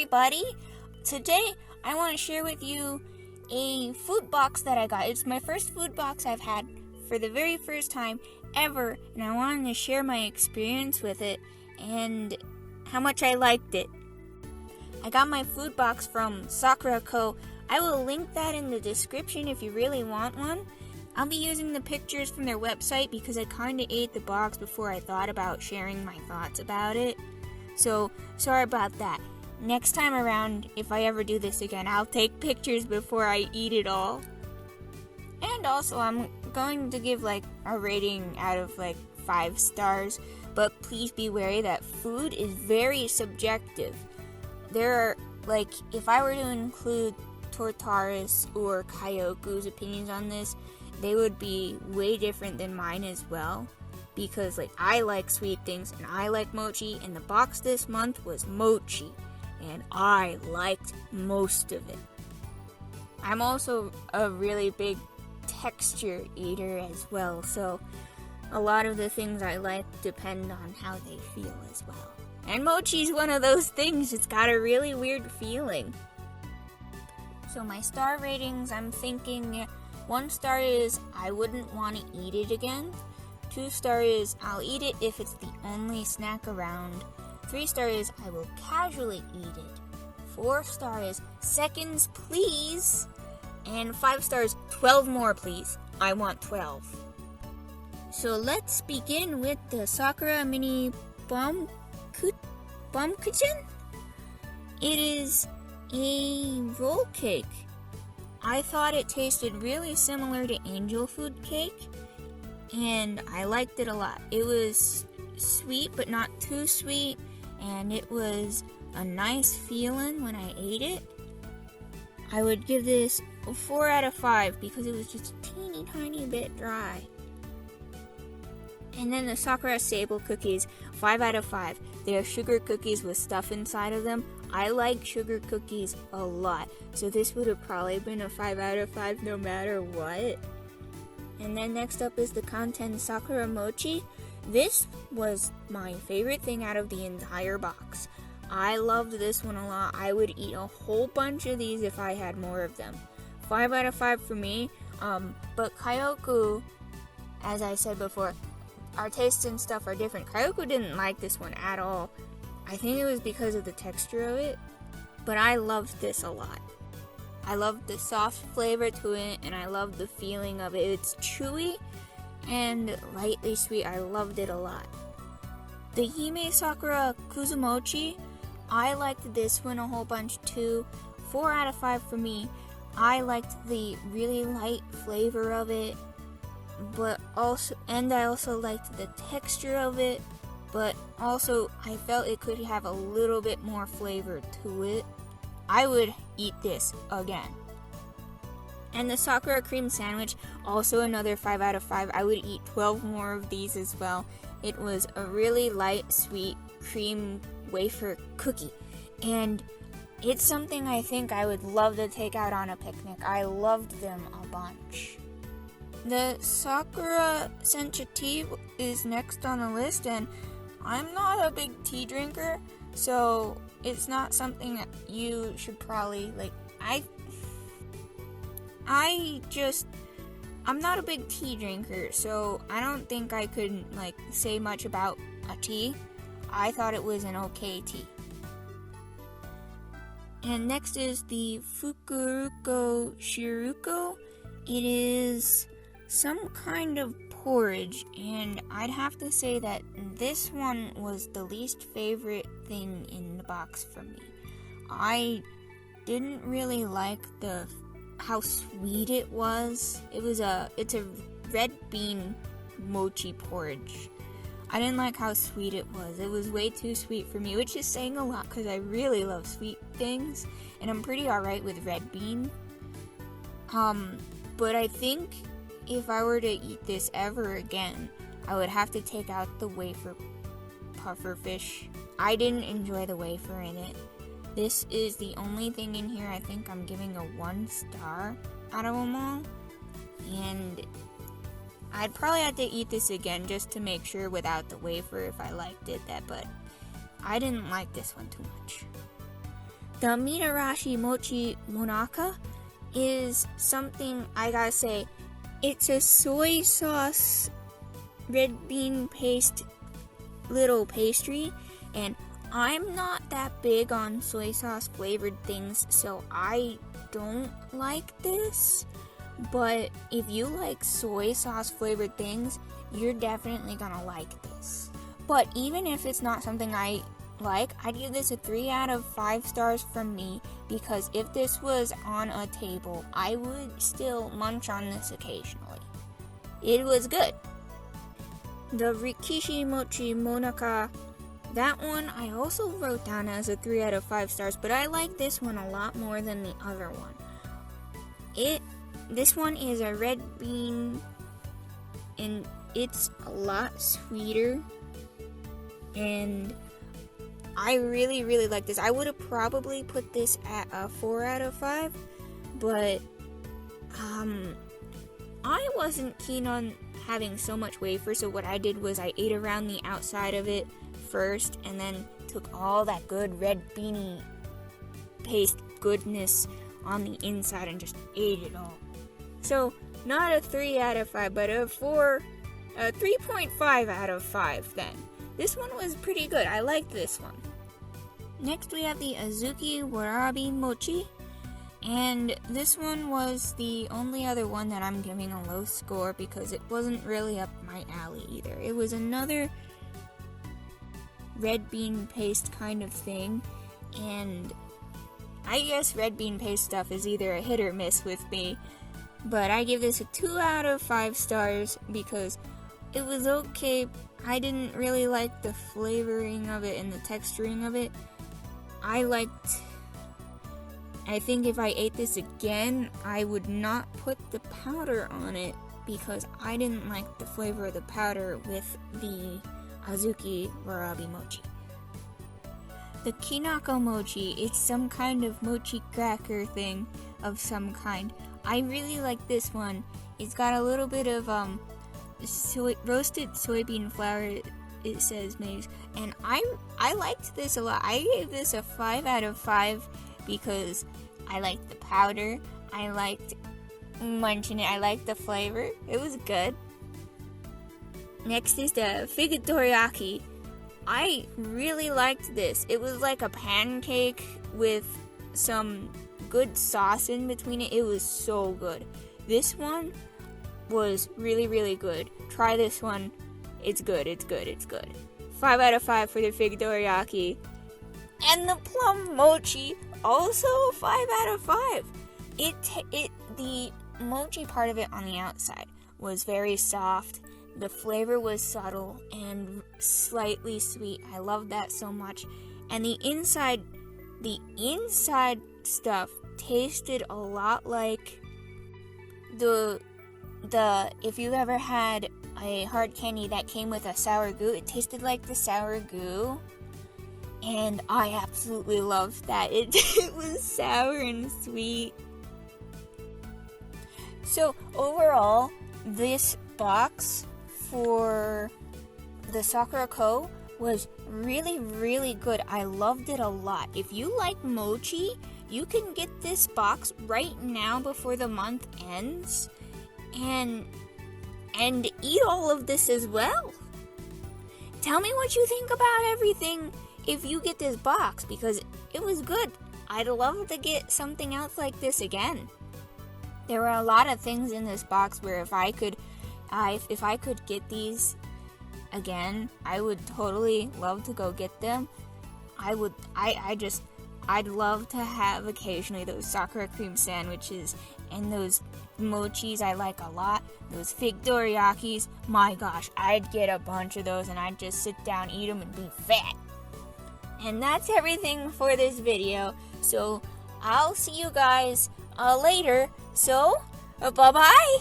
everybody! Today I want to share with you a food box that I got. It's my first food box I've had for the very first time ever, and I wanted to share my experience with it and how much I liked it. I got my food box from Sakura Co. I will link that in the description if you really want one. I'll be using the pictures from their website because I kind of ate the box before I thought about sharing my thoughts about it. So, sorry about that. Next time around, if I ever do this again, I'll take pictures before I eat it all. And also, I'm going to give a rating out of 5 stars, but please be wary that food is very subjective. There are, if I were to include Tortaris or Kyoku's opinions on this, they would be way different than mine as well. Because, I like sweet things, and I like mochi, and the box this month was mochi. And I liked most of it. I'm also a really big texture eater as well, so a lot of the things I like depend on how they feel as well. And mochi's one of those things, it's got a really weird feeling. So my star ratings, I'm thinking 1 star is I wouldn't want to eat it again. 2 star is I'll eat it if it's the only snack around. 3 star is I will casually eat it. 4 star is seconds please. And 5 stars, 12 more please. I want 12. So let's begin with the Sakura Mini Baumkuchen. It is a roll cake. I thought it tasted really similar to angel food cake, and I liked it a lot. It was sweet but not too sweet, and it was a nice feeling when I ate it. I would give this a 4 out of 5 because it was just a teeny tiny bit dry. And then the Sakura Sable cookies, 5 out of 5. They are sugar cookies with stuff inside of them. I like sugar cookies a lot, so this would have probably been a 5 out of 5 no matter what. And then next up is the TigerTen Sakura Mochi. This was my favorite thing out of the entire box. I loved this one a lot. I would eat a whole bunch of these if I had more of them. 5 out of 5 for me. But Kyoku, as I said before, our tastes and stuff are different. Kyoku didn't like this one at all. I think it was because of the texture of it, but I loved this a lot. I loved the soft flavor to it, and I loved the feeling of it. It's chewy and lightly sweet. I loved it a lot. The Hime Sakura Kuzumochi, I liked this one a whole bunch too. 4 out of 5 for me. I liked the really light flavor of it, I also liked the texture of it, but also I felt it could have a little bit more flavor to it. I would eat this again. And the Sakura Cream Sandwich, also another 5 out of 5. I would eat 12 more of these as well. It was a really light, sweet cream wafer cookie. And it's something I think I would love to take out on a picnic. I loved them a bunch. The Sakura Sencha tea is next on the list, and I'm not a big tea drinker, so it's not something that you should probably I'm not a big tea drinker, so I don't think I could say much about a tea. I thought it was an okay tea. And next is the Fukuruko Shiruko. It is some kind of porridge, and I'd have to say that this one was the least favorite thing in the box for me. I didn't really like how sweet it was. It's a red bean mochi porridge. I didn't like how sweet it was. It was way too sweet for me, which is saying a lot because I really love sweet things, and I'm pretty alright with red bean. But I think if I were to eat this ever again, I would have to take out the wafer pufferfish. I didn't enjoy the wafer in it. This is the only thing in here I think I'm giving a 1 star out of them all. And I'd probably have to eat this again just to make sure without the wafer if I liked it, but I didn't like this one too much. The Minarashi Mochi Monaka is something I gotta say. It's a soy sauce red bean paste little pastry, and I'm not that big on soy sauce flavored things, so I don't like this. But if you like soy sauce flavored things, you're definitely gonna like this. But even if it's not something I like, I'd give this a 3 out of 5 stars from me, because if this was on a table, I would still munch on this occasionally. It was good. The Rikishi Mochi Monaka, that one I also wrote down as a 3 out of 5 stars, but I like this one a lot more than the other one. This one is a red bean, and it's a lot sweeter, and I really, really like this. I would have probably put this at a 4 out of 5, but I wasn't keen on having so much wafer, so what I did was I ate around the outside of it first, and then took all that good red beanie paste goodness on the inside and just ate it all. So, not a 3 out of 5, but a 3.5 out of 5 then. This one was pretty good. I liked this one. Next we have the Azuki Warabi Mochi, and this one was the only other one that I'm giving a low score because it wasn't really up my alley either. It was another red bean paste kind of thing, and I guess red bean paste stuff is either a hit or miss with me, but I give this a 2 out of 5 stars because it was okay. I didn't really like the flavoring of it and the texturing of it. I think if I ate this again, I would not put the powder on it because I didn't like the flavor of the powder with the Azuki Warabi Mochi. The Kinako Mochi, it's some kind of mochi cracker thing of some kind. I really like this one. It's got a little bit of roasted soybean flour, it says maize, and I liked this a lot. I gave this a 5 out of 5 because I liked the powder, I liked munching it, I liked the flavor. It was good. Next is the fig dorayaki. I really liked this. It was like a pancake with some good sauce in between it. It was so good. This one was really, really good. Try this one. It's good, it's good, it's good. 5 out of 5 for the fig dorayaki. And the plum mochi, also 5 out of 5. The mochi part of it on the outside was very soft. The flavor was subtle and slightly sweet. I love that so much. And the inside stuff tasted a lot like the if you ever had a hard candy that came with a sour goo, it tasted like the sour goo. And I absolutely loved that. It was sour and sweet. So overall, this box for the Sakura Co was really, really good. I loved it a lot. If you like mochi, you can get this box right now before the month ends and eat all of this as well. Tell me what you think about everything if you get this box, because it was good. I'd love to get something else like this again. There were a lot of things in this box where if I could get these again, I would totally love to go get them. I'd love to have occasionally those Sakura cream sandwiches and those mochis I like a lot. Those fig dorayakis, my gosh, I'd get a bunch of those and I'd just sit down, eat them, and be fat. And that's everything for this video. So I'll see you guys later. So, bye-bye.